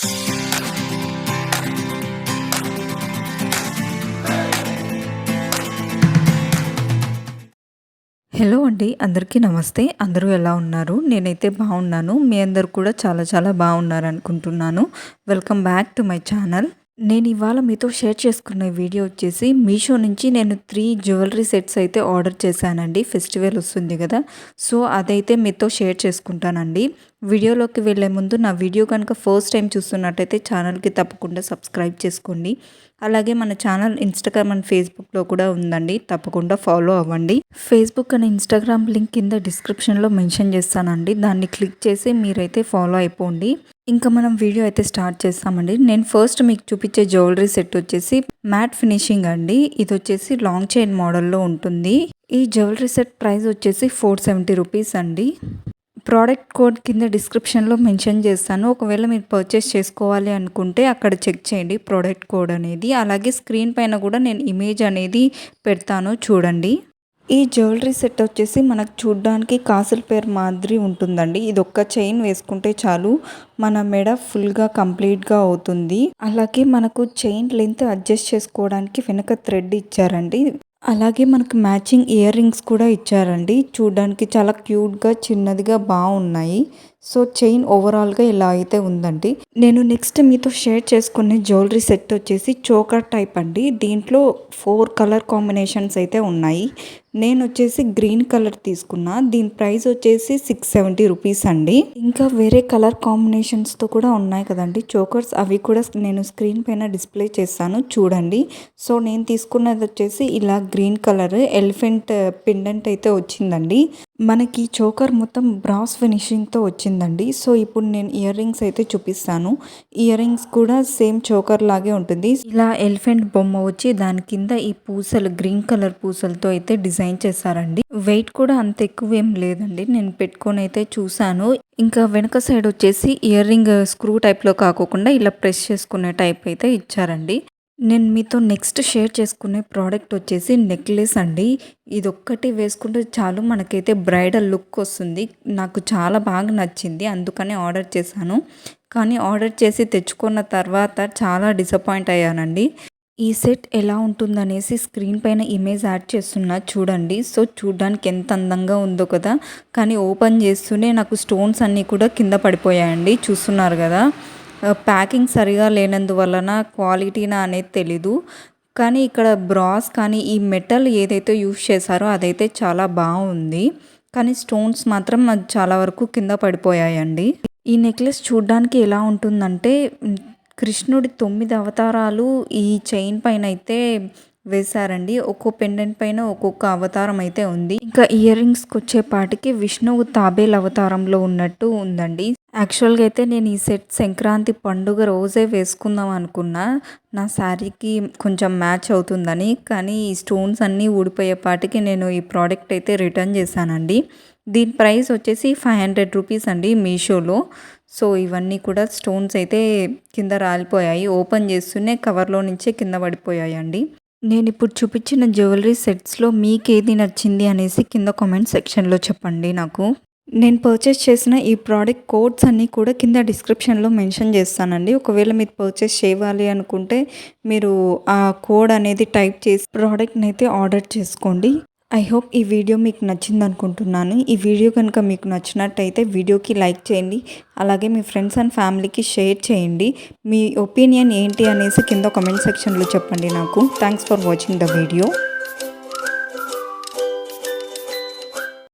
Hello అండి. అందరికీ నమస్తే. అందరూ ఎలా ఉన్నారు? నేనైతే బాగున్నాను. మీ అందరూ కూడా చాలా చాలా బాగున్నారనుకుంటున్నాను. Welcome back to my channel. నేను ఇవాళ మీతో షేర్ చేసుకున్న వీడియో వచ్చేసి మీషో నుంచి నేను 3 జ్యువెలరీ సెట్స్ అయితే ఆర్డర్ చేశానండి. ఫెస్టివల్ వస్తుంది కదా! సో, అదైతే మీతో షేర్ చేసుకుంటానండి. వీడియోలోకి వెళ్ళే ముందు నా వీడియో కనుక ఫస్ట్ టైం చూస్తున్నట్టయితే ఛానల్‌కి తప్పకుండా సబ్స్క్రైబ్ చేసుకోండి. అలాగే మన ఛానల్ ఇన్‌స్టాగ్రామ్ అండ్ ఫేస్‌బుక్‌లో కూడా ఉందండి. తప్పకుండా ఫాలో అవ్వండి. ఫేస్‌బుక్ అండ్ ఇన్‌స్టాగ్రామ్ లింక్ కింద డిస్క్రిప్షన్‌లో మెన్షన్ చేస్తానండి. దాన్ని క్లిక్ చేసి మీరైతే ఫాలో అయిపోండి. ఇంకా మనం వీడియో అయితే స్టార్ట్ చేస్తామండి. నేను ఫస్ట్ మీకు చూపించే జ్యువెలరీ సెట్ వచ్చేసి మ్యాట్ ఫినిషింగ్ అండి. ఇది వచ్చేసి లాంగ్ చైన్ మోడల్లో ఉంటుంది. ఈ జ్యువెలరీ సెట్ ప్రైస్ వచ్చేసి 470 రూపీస్ అండి. ప్రోడక్ట్ కోడ్ కింద డిస్క్రిప్షన్లో మెన్షన్ చేస్తాను. ఒకవేళ మీరు పర్చేస్ చేసుకోవాలి అనుకుంటే అక్కడ చెక్ చేయండి ప్రోడక్ట్ కోడ్ అనేది. అలాగే స్క్రీన్ పైన కూడా నేను ఇమేజ్ అనేది పెడతాను చూడండి. ఈ జ్యువెలరీ సెట్ వచ్చేసి మనకు చూడ్డానికి కాసుల పేరు మాదిరి ఉంటుందండి. ఇది ఒక్క చైన్ వేసుకుంటే చాలు మన మెడ ఫుల్గా కంప్లీట్గా అవుతుంది. అలాగే మనకు చైన్ లెంత్ అడ్జస్ట్ చేసుకోవడానికి వెనక థ్రెడ్ ఇచ్చారండి. అలాగే మనకు మ్యాచింగ్ ఇయర్ రింగ్స్ కూడా ఇచ్చారండి. చూడ్డానికి చాలా క్యూట్గా చిన్నదిగా బాగున్నాయి. సో చైన్ ఓవరాల్గా ఇలా అయితే ఉందండి. నేను నెక్స్ట్ మీతో షేర్ చేసుకునే జ్యువెలరీ సెట్ వచ్చేసి చోకర్ టైప్ అండి. దీంట్లో 4 కలర్ కాంబినేషన్స్ అయితే ఉన్నాయి. నేను వచ్చేసి గ్రీన్ కలర్ తీసుకున్నా. దీని ప్రైస్ వచ్చేసి 670 రూపీస్ అండి. ఇంకా వేరే కలర్ కాంబినేషన్స్తో కూడా ఉన్నాయి కదండి చోకర్స్. అవి కూడా నేను స్క్రీన్ పైన డిస్ప్లే చేస్తాను చూడండి. సో నేను తీసుకున్నది వచ్చేసి ఇలా గ్రీన్ కలర్ ఎలిఫెంట్ పెండెంట్ అయితే వచ్చిందండి. మనకి చోకర్ మొత్తం బ్రాస్ ఫినిషింగ్తో వచ్చిందండి. సో ఇప్పుడు నేను ఇయర్ రింగ్స్ అయితే చూపిస్తాను. ఇయర్ రింగ్స్ కూడా సేమ్ చోకర్ లాగే ఉంటుంది. ఇలా ఎలిఫెంట్ బొమ్మ వచ్చి దాని కింద ఈ పూసలు గ్రీన్ కలర్ పూసలతో అయితే డిజైన్ చేశారండి. వెయిట్ కూడా అంత ఎక్కువ ఏం లేదండి. నేను పెట్టుకొని అయితే చూసాను. ఇంకా వెనక సైడ్ వచ్చేసి ఇయర్ రింగ్ స్క్రూ టైప్లో కాకుండా ఇలా ప్రెస్ చేసుకునే టైప్ అయితే ఇచ్చారండి. నేను మీతో నెక్స్ట్ షేర్ చేసుకునే ప్రోడక్ట్ వచ్చేసి నెక్లెస్ అండి. ఇది ఒక్కటి వేసుకుంటే చాలు మనకైతే బ్రైడల్ లుక్ వస్తుంది. నాకు చాలా బాగా నచ్చింది, అందుకని ఆర్డర్ చేశాను. కానీ ఆర్డర్ చేసి తెచ్చుకున్న తర్వాత చాలా డిసప్పాయింట్ అయ్యానండి. ఈ సెట్ ఎలా ఉంటుందనేసి స్క్రీన్ పైన ఇమేజ్ యాడ్ చేస్తున్నా చూడండి. సో చూడడానికి ఎంత అందంగా ఉందో కదా, కానీ ఓపెన్ చేస్తూనే నాకు స్టోన్స్ అన్నీ కూడా కింద పడిపోయాయండి. చూస్తున్నారు కదా, ప్యాకింగ్ సరిగా లేనందువలన క్వాలిటీనా అనేది తెలీదు. కానీ ఇక్కడ బ్రాస్ కానీ ఈ మెటల్ ఏదైతే యూస్ చేశారో అదైతే చాలా బాగుంది. కానీ స్టోన్స్ మాత్రం చాలా వరకు కింద పడిపోయాయండి. ఈ నెక్లెస్ చూడ్డానికి ఎలా ఉంటుందంటే కృష్ణుడి 9 అవతారాలు ఈ చైన్ పైన అయితే వేశారండి. ఒక్కో పెండెంట్ పైన ఒక్కొక్క అవతారం అయితే ఉంది. ఇంకా ఇయర్ రింగ్స్కి వచ్చేపాటికి విష్ణువు తాబేల్ అవతారంలో ఉన్నట్టు ఉందండి. యాక్చువల్గా అయితే నేను ఈ సెట్ సంక్రాంతి పండుగ రోజే వేసుకుందాం అనుకున్నా, నా శారీకి కొంచెం మ్యాచ్ అవుతుందని. కానీ ఈ స్టోన్స్ అన్నీ ఊడిపోయేపాటికి నేను ఈ ప్రోడక్ట్ అయితే రిటర్న్ చేశానండి. దీని ప్రైస్ వచ్చేసి 500 రూపీస్ అండి మీషోలో. సో ఇవన్నీ కూడా స్టోన్స్ అయితే కింద రాలిపోయాయి. ఓపెన్ చేస్తూనే కవర్లో నుంచే కింద పడిపోయాయండి. నేను ఇప్పుడు చూపించిన జ్యువెలరీ సెట్స్లో మీకు ఏది నచ్చింది అనేసి కింద కామెంట్ సెక్షన్లో చెప్పండి నాకు. నేను పర్చేస్ చేసిన ఈ ప్రోడక్ట్ కోడ్స్ అన్నీ కూడా కింద డిస్క్రిప్షన్లో మెన్షన్ చేస్తానండి. ఒకవేళ మీరు పర్చేస్ చేయాలి అనుకుంటే మీరు ఆ కోడ్ అనేది టైప్ చేసి ప్రోడక్ట్ని అయితే ఆర్డర్ చేసుకోండి. ఐ హోప్ ఈ వీడియో మీకు నచ్చింది అనుకుంటున్నాను. ఈ వీడియో కనుక మీకు నచ్చినట్టయితే వీడియోకి లైక్ చేయండి. అలాగే మీ ఫ్రెండ్స్ అండ్ ఫ్యామిలీకి షేర్ చేయండి. మీ ఒపీనియన్ ఏంటి అనేసి కింద కామెంట్ సెక్షన్లో చెప్పండి నాకు. Thanks for watching the video.